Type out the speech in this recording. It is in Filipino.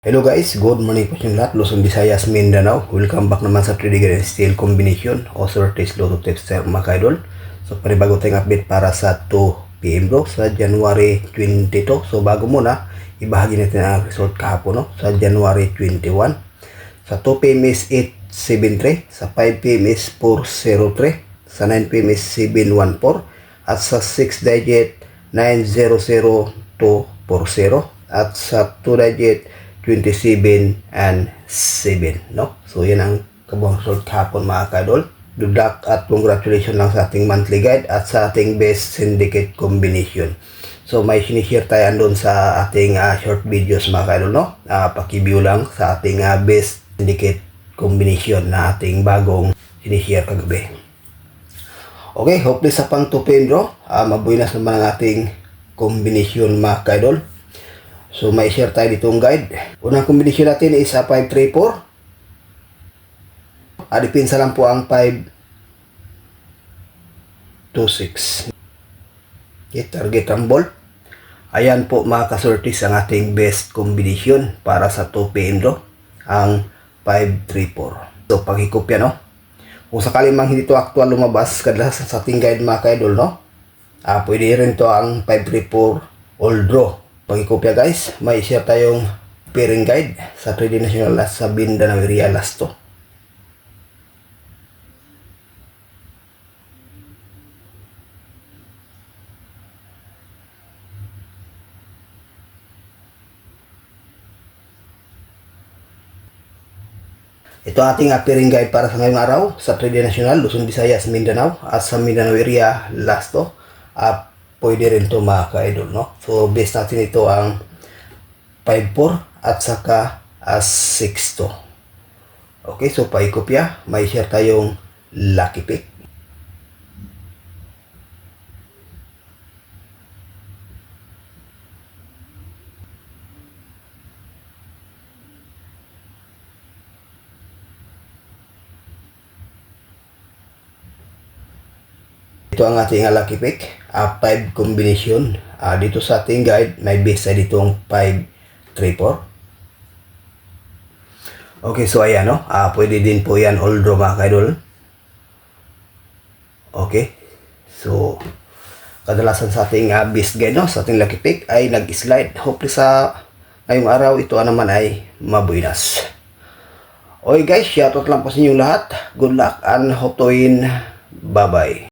Hello guys, good morning po sa inyo lahat. Luzon, Visayas, Mindanao. Welcome back naman sa Tridiger and Steel Combination o Sortes Lotto Tips mga kaidol. So panibago tayong update para sa 2 PM bro sa January 22. So bago muna, ibahagi natin ang result kahapon no? Sa January 21. Sa 2 PM is 873, sa 5 PM is 403, sa 9 PM is 714, at sa 6 digit 900240, at sa 2 digit 27 and 7, no? So yan ang kabuang result kahapon mga kadol. Good luck at congratulations lang sa ating monthly guide at sa ating best syndicate combination. So may sinishare tayo andun sa ating short videos mga kadol, no? Pakiview lang sa ating best syndicate combination na ating bagong sinishare kagabi. Okay, hopefully sa pang 2 PM bro, mabuinas naman ang ating combination mga kadol. So may share tayo ditong guide. Unang kombinasyon natin is 534. Depensa lang po ang 526. Okay, target rumble. Ayan po mga kasortis ang ating best combination para sa 2 PM do. Ang 534. So paghikopya no. Kung sakali mang hindi to actual lumabas kadalasan sa ating guide mga kaidol no. Pwede rin to ang 534 all draw. Pagkikopya guys, may share tayong pairing guide sa Trading National at sa Mindanao area last to. Ito ating pairing guide para sa ngayong araw sa Trading National, Luzon, Visayas, Mindanao at sa Mindanao area last to. Pwede rin ito mga ka-idol, no? So, base natin ito ang 5-4 at saka 6-2. Okay, so paikopya, may share tayong lucky pick. Ito ang ating lucky pick, 5 combination. Dito sa ating guide, may base ay ditong 534. Okay, so ayan no, pwede din po yan all draw mga kaidol. Okay, so kadalasan sa ating base guide no, sa ating lucky pick ay nag-slide. Hopefully sa ngayong araw ito naman ay mabuinas. Okay guys, shoutout lang po sa inyong lahat. Good luck and hope to win. Bye bye.